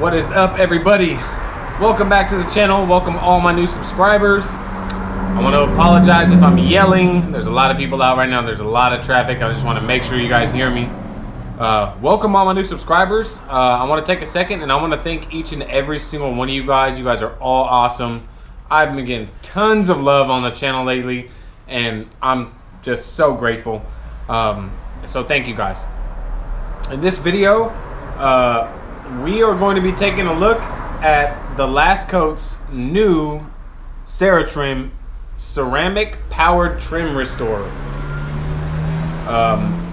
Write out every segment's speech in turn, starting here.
What is up, everybody? Welcome back to the channel. Welcome all my new subscribers. I want to apologize if I'm yelling. There's a lot of people out right now. There's a lot of traffic. I just want to make sure you guys hear me. Welcome all my new subscribers. I want to take a second and I want to thank each and every single one of you guys. You guys are all awesome. I've been getting tons of love on the channel lately and I'm just so grateful. So thank you guys. In this video, we are going to be taking a look at the Last Coat's new Ceratrim ceramic powered trim restorer.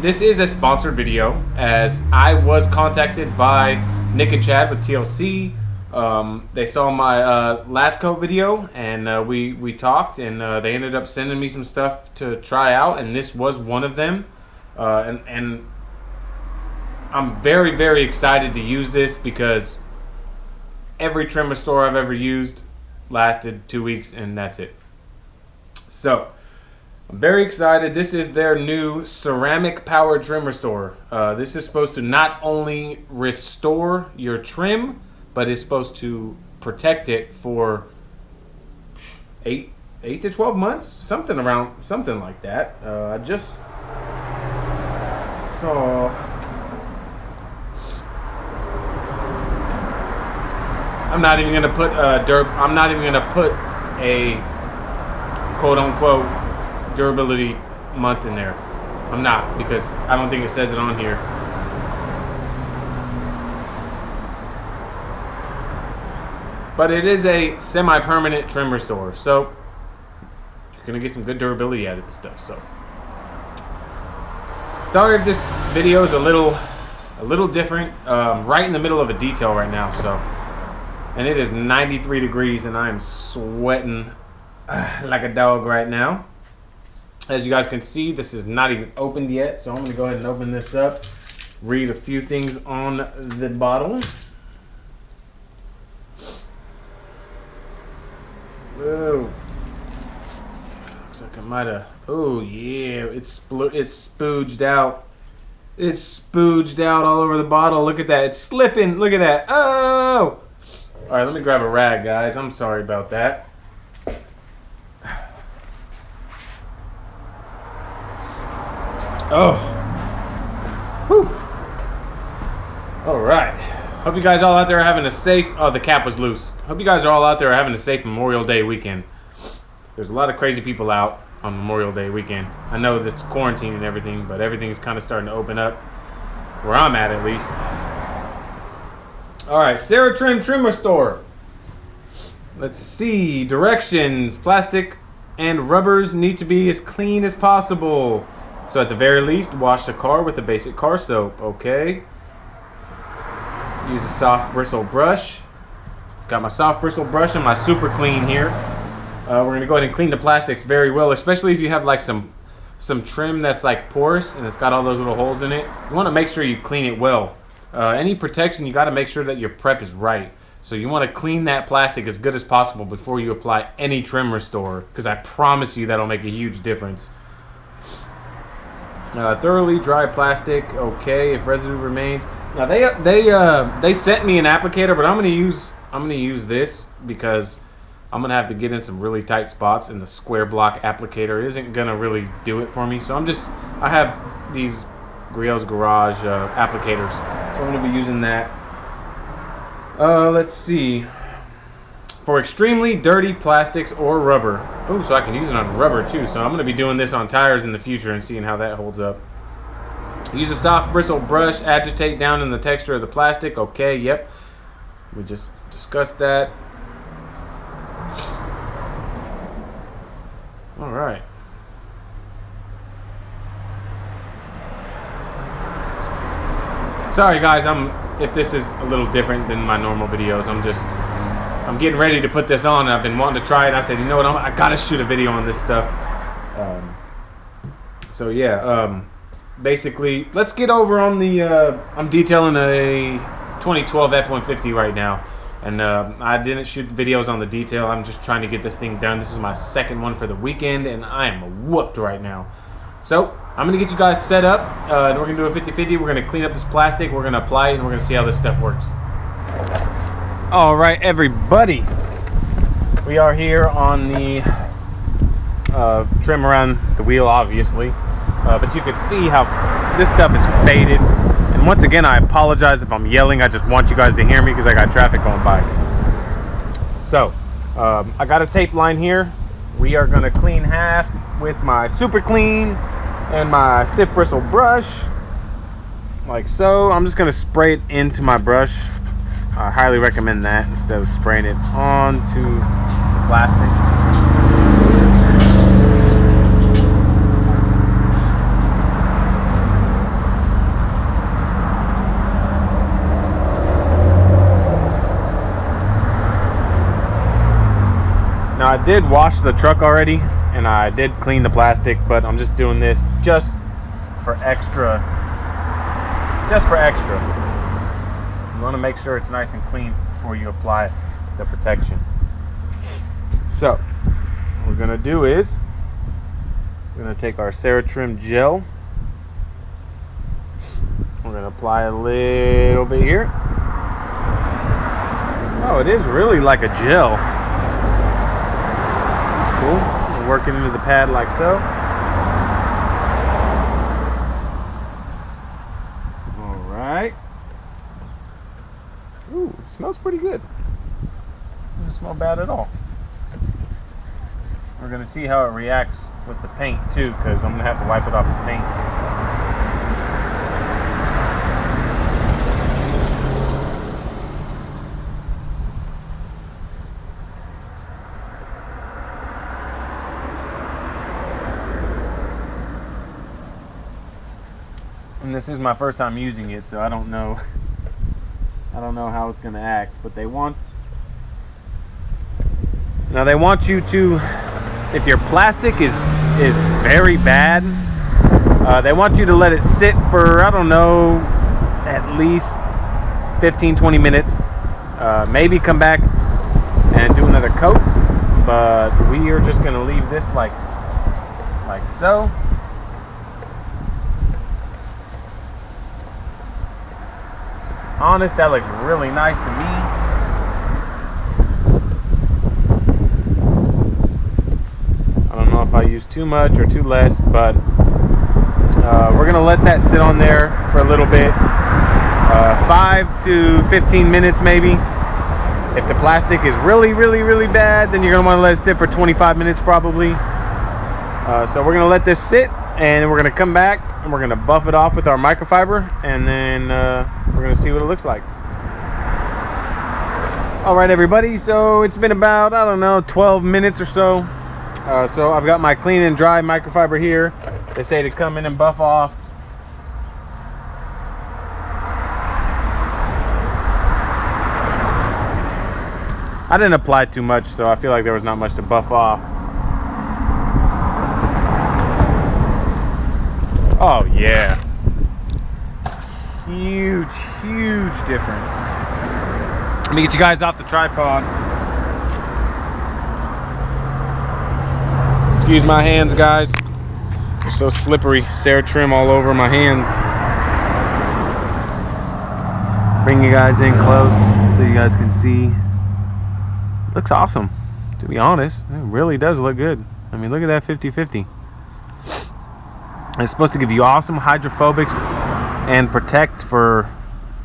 This is a sponsored video as I was contacted by Nick and Chad with TLC. They saw my Last Coat video and we talked and they ended up sending me some stuff to try out, and this was one of them. And I'm very, very excited to use this because every trim restorer I've ever used lasted 2 weeks and that's it. So I'm very excited. This is their new ceramic powered trim restorer. This is supposed to not only restore your trim, but it's supposed to protect it for 8 to 12 months, something like that. I just saw. I'm not even gonna put I'm not even gonna put a quote-unquote durability month in there. I'm not, because I don't think it says it on here. But it is a semi-permanent trim restorer, so you're gonna get some good durability out of this stuff. So sorry if this video is a little different. Right in the middle of a detail right now, so. And it is 93 degrees and I am sweating like a dog right now. As you guys can see, this is not even opened yet, so I'm going to go ahead and open this up, read a few things on the bottle. Whoa. Looks like I might have. Oh yeah, it's spooged out. It's spooged out all over the bottle. Look at that. It's slipping. Look at that. Oh! Alright, let me grab a rag, guys. I'm sorry about that. Oh. Whew. Alright. Hope you guys all out there are having a safe... Oh, the cap was loose. Hope you guys are all out there having a safe Memorial Day weekend. There's a lot of crazy people out on Memorial Day weekend. I know that's quarantine and everything, but everything's kind of starting to open up. Where I'm at least. Alright, Ceratrim Trim Restorer. Let's see. Directions. Plastic and rubbers need to be as clean as possible. So at the very least, wash the car with a basic car soap. Okay. Use a soft bristle brush. Got my soft bristle brush and my super clean here. We're going to go ahead and clean the plastics very well, especially if you have like some trim that's like porous and it's got all those little holes in it. You want to make sure you clean it well. Any protection, you got to make sure that your prep is right. So you want to clean that plastic as good as possible before you apply any trim restorer, because I promise you that'll make a huge difference. Thoroughly dry plastic. Okay, if residue remains. Now they sent me an applicator, but I'm gonna use this because I'm gonna have to get in some really tight spots, and the square block applicator isn't gonna really do it for me. So I have these Griot's Garage applicators, so I'm going to be using that. Let's see. For extremely dirty plastics or rubber. Oh, so I can use it on rubber too. So I'm going to be doing this on tires in the future and seeing how that holds up. Use a soft bristle brush. Agitate down in the texture of the plastic. Okay, yep. We just discussed that. All right. Sorry guys, if this is a little different than my normal videos. I'm getting ready to put this on and I've been wanting to try it. I said, you know what, I gotta shoot a video on this stuff. So yeah, basically, let's get over on the, I'm detailing a 2012 F-150 right now. And I didn't shoot videos on the detail. I'm just trying to get this thing done. This is my second one for the weekend and I am whooped right now. So I'm going to get you guys set up. And we're going to do a 50-50. We're going to clean up this plastic. We're going to apply it and we're going to see how this stuff works. All right, everybody, we are here on the trim around the wheel, obviously, but you can see how this stuff is faded. And once again, I apologize if I'm yelling. I just want you guys to hear me because I got traffic going by. So I got a tape line here. We are going to clean half with my super clean and my stiff bristle brush, like so. I'm just going to spray it into my brush. I highly recommend that instead of spraying it onto the plastic. Now I did wash the truck already and I did clean the plastic, but I'm just doing this just for extra. You want to make sure it's nice and clean before you apply the protection. So what we're going to do is we're going to take our Ceratrim gel. We're going to apply a little bit here. Oh, it is really like a gel. That's cool. We're working into the pad like so. Ooh, it smells pretty good. Doesn't smell bad at all. We're gonna see how it reacts with the paint too, because I'm gonna have to wipe it off the paint. And this is my first time using it, so I don't know how it's going to act, but they want you to, if your plastic is very bad, they want you to let it sit for, I don't know, at least 15-20 minutes. Maybe come back and do another coat, but we are just going to leave this like so. Honest, that looks really nice to me. I don't know if I use too much or too less, but we're gonna let that sit on there for a little bit, 5 to 15 minutes maybe. If the plastic is really bad, then you're gonna want to let it sit for 25 minutes probably. So we're gonna let this sit, and we're gonna come back and we're gonna buff it off with our microfiber, and then we're gonna see what it looks like. All right, everybody, so it's been about, I don't know, 12 minutes or so. So I've got my clean and dry microfiber here. They say to come in and buff off. I didn't apply too much, so I feel like there was not much to buff off. Oh yeah, huge difference. Let me get you guys off the tripod. Excuse my hands, guys. They're so slippery. Ceratrim all over my hands. Bring you guys in close so you guys can see. Looks awesome, to be honest. It really does look good. I mean, look at that 50-50. It's supposed to give you awesome hydrophobics and protect for,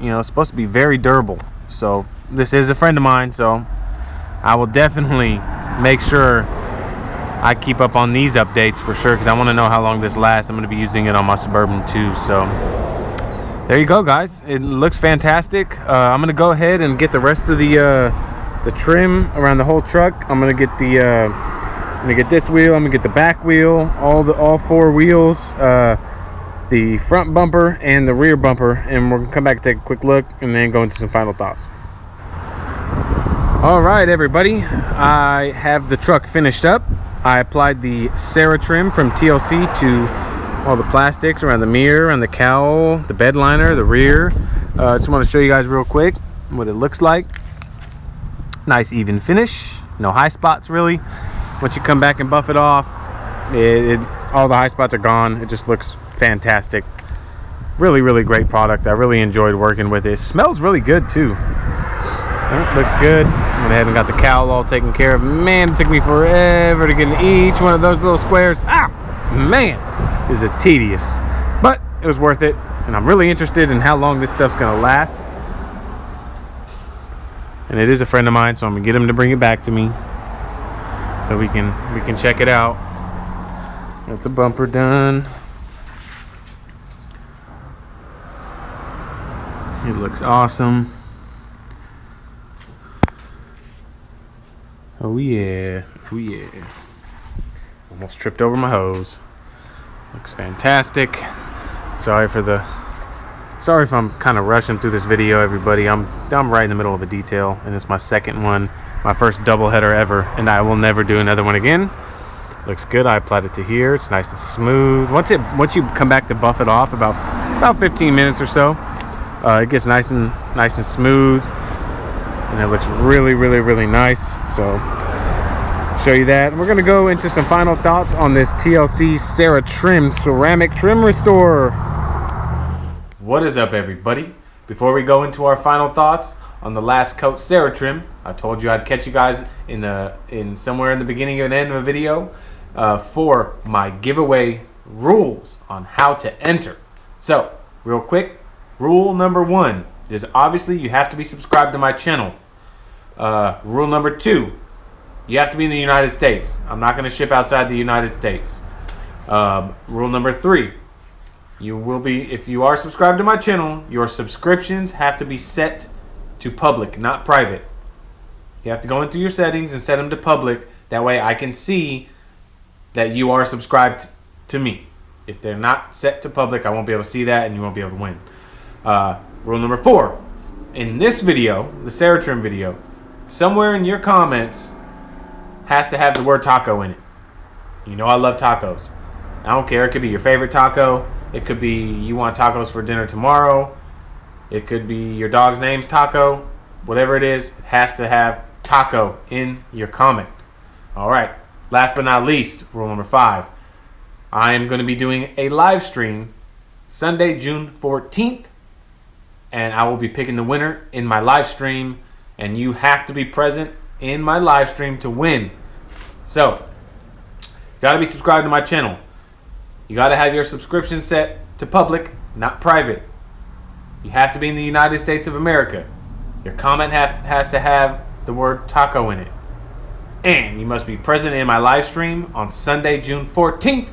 you know, it's supposed to be very durable. So this is a friend of mine, so I will definitely make sure I keep up on these updates for sure, because I want to know how long this lasts. I'm going to be using it on my Suburban too. So there you go, guys. It looks fantastic. I'm going to go ahead and get the rest of the trim around the whole truck. I'm going to get I'm gonna get this wheel, I'm gonna get the back wheel, all four wheels, the front bumper and the rear bumper, and we're gonna come back and take a quick look and then go into some final thoughts. All right, everybody, I have the truck finished up. I applied the Ceratrim from TLC to all the plastics around the mirror and the cowl, the bed liner, the rear. I just want to show you guys real quick what it looks like. Nice even finish, no high spots really. Once you come back and buff it off, all the high spots are gone. It just looks fantastic. Really great product. I really enjoyed working with it. It smells really good too. Looks good. Went ahead and got the cowl all taken care of. Man, it took me forever to get in each one of those little squares. Ah, man, this is tedious, but it was worth it. And I'm really interested in how long this stuff's gonna last. And it is a friend of mine, so I'm gonna get him to bring it back to me so we can check it out. Got the bumper done. It looks awesome. Oh yeah, oh yeah. Almost tripped over my hose. Looks fantastic. Sorry if I'm kind of rushing through this video, everybody. I'm right in the middle of a detail, and it's my second one, my first double header ever, and I will never do another one again. Looks good. I applied it to here. It's nice and smooth. Once you come back to buff it off, about 15 minutes or so, it gets nice and smooth, and it looks really, really, really nice. So show you that. We're gonna go into some final thoughts on this TLC Ceratrim ceramic trim restorer. What is up, everybody? Before we go into our final thoughts on the last coat Ceratrim, I told you I'd catch you guys in somewhere in the beginning and end of a video for my giveaway rules on how to enter. So real quick, rule number 1 is obviously you have to be subscribed to my channel. Rule number 2, you have to be in the United States. I'm not going to ship outside the United States. Rule number 3, you will be, if you are subscribed to my channel, your subscriptions have to be set to public, not private. You have to go into your settings and set them to public. That way I can see that you are subscribed to me. If they're not set to public, I won't be able to see that, and you won't be able to win. Rule number 4, in this video, the Ceratrim video, somewhere in your comments has to have the word taco in it. You know I love tacos. I don't care. It could be your favorite taco. It could be you want tacos for dinner tomorrow. It could be your dog's name's Taco. Whatever it is, it has to have taco in your comment. All right. Last but not least, rule number 5. I am going to be doing a live stream Sunday, June 14th. And I will be picking the winner in my live stream. And you have to be present in my live stream to win. So, you got to be subscribed to my channel. You got to have your subscription set to public, not private. You have to be in the United States of America. Your comment has to have the word taco in it. And you must be present in my live stream on Sunday, June 14th.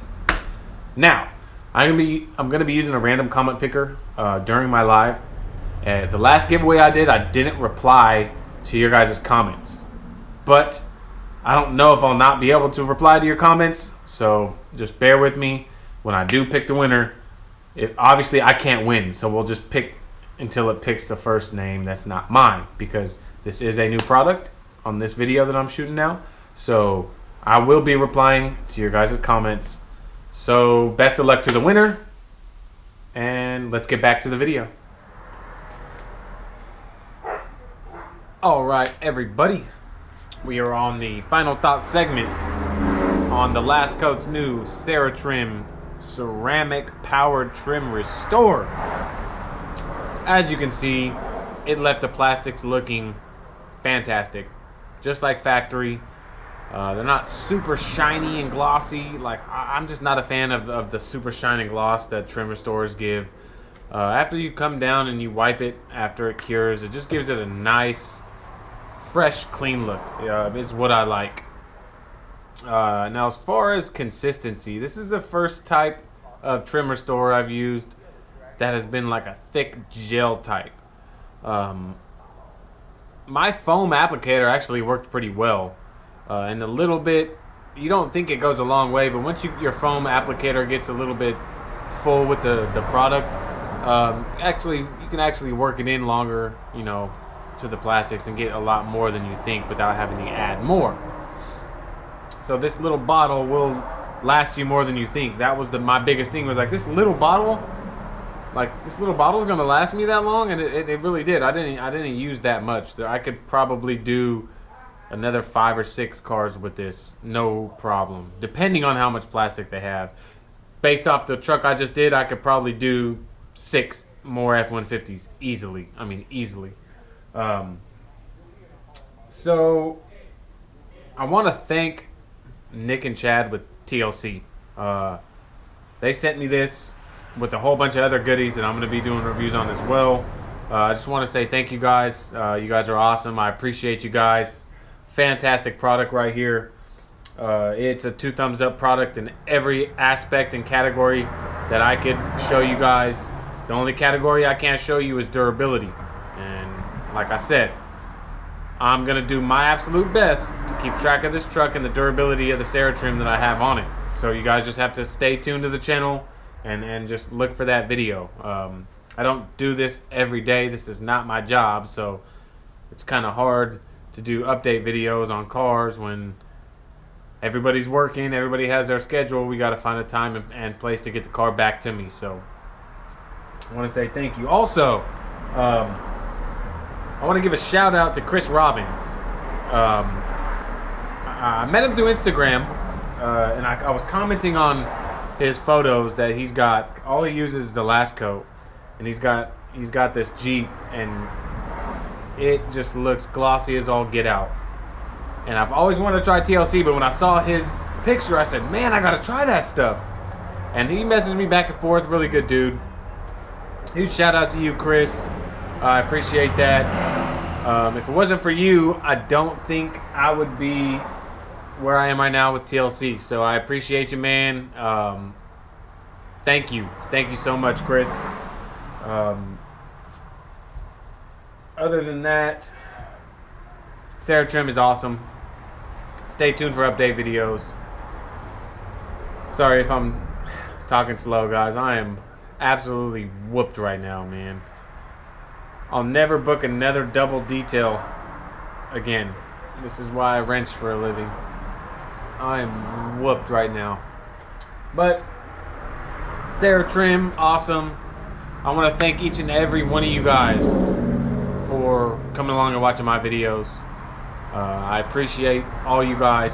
Now, I'm gonna be using a random comment picker during my live. The last giveaway I didn't reply to your guys' comments. But I don't know if I'll not be able to reply to your comments, so just bear with me. When I do pick the winner, obviously I can't win, so we'll just pick until it picks the first name that's not mine, because this is a new product on this video that I'm shooting now. So I will be replying to your guys' comments. So best of luck to the winner, and let's get back to the video. All right, everybody, we are on the final thoughts segment on the last coat's new Ceratrim ceramic powered trim restore. As you can see, it left the plastics looking fantastic, just like factory. They're not super shiny and glossy. Like, I'm just not a fan of the super shiny gloss that trim restorers give. After you come down and you wipe it after it cures, it just gives it a nice, fresh, clean look. Is what I like. Now, as far as consistency, this is the first type of trim restorer I've used that has been like a thick gel type. My foam applicator actually worked pretty well, and a little bit, you don't think it goes a long way, but once your foam applicator gets a little bit full with the product, actually you can actually work it in longer, you know, to the plastics and get a lot more than you think without having to add more. So this little bottle will last you more than you think. That was my biggest thing, was like, this little bottle's gonna last me that long, and it really did. I didn't use that much. I could probably do another 5 or 6 cars with this, no problem, depending on how much plastic they have. Based off the truck I just did, I could probably do 6 more F-150s easily. I mean, easily. So I want to thank Nick and Chad with TLC. They sent me this with a whole bunch of other goodies that I'm going to be doing reviews on as well. I just want to say thank you guys. You guys are awesome. I appreciate you guys. Fantastic product right here. It's a 2 thumbs up product in every aspect and category that I could show you guys. The only category I can't show you is durability. And like I said, I'm going to do my absolute best to keep track of this truck and the durability of the Ceratrim that I have on it. So you guys just have to stay tuned to the channel and just look for that video. I don't do this every day. This is not my job, so it's kind of hard to do update videos on cars when everybody's working, everybody has their schedule. We got to find a time and place to get the car back to me. So I want to say thank you. Also, I want to give a shout out to Chris Robbins. I met him through Instagram, and I was commenting on his photos that he's got. All he uses is the last coat, and he's got this Jeep, and it just looks glossy as all get out. And I've always wanted to try TLC, but when I saw his picture, I said, man, I gotta try that stuff. And he messaged me back and forth. Really good dude. Huge shout out to you, Chris. I appreciate that. If it wasn't for you, I don't think I would be where I am right now with TLC. So I appreciate you, man. Thank you. Thank you so much, Chris. Other than that, Ceratrim is awesome. Stay tuned for update videos. Sorry if I'm talking slow, guys. I am absolutely whooped right now, man. I'll never book another double detail again. This is why I wrench for a living. I am whooped right now. But Ceratrim, awesome. I want to thank each and every one of you guys for coming along and watching my videos. I appreciate all you guys.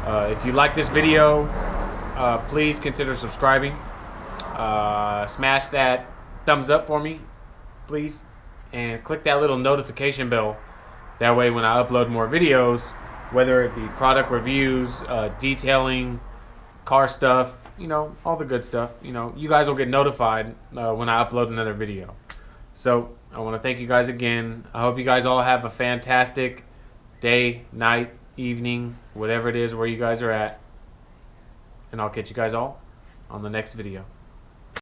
If you like this video, please consider subscribing. Smash that thumbs up for me, please, and click that little notification bell. That way when I upload more videos, whether it be product reviews, detailing, car stuff, you know, all the good stuff, you know, you guys will get notified when I upload another video. So I want to thank you guys again. I hope you guys all have a fantastic day, night, evening, whatever it is where you guys are at. And I'll catch you guys all on the next video.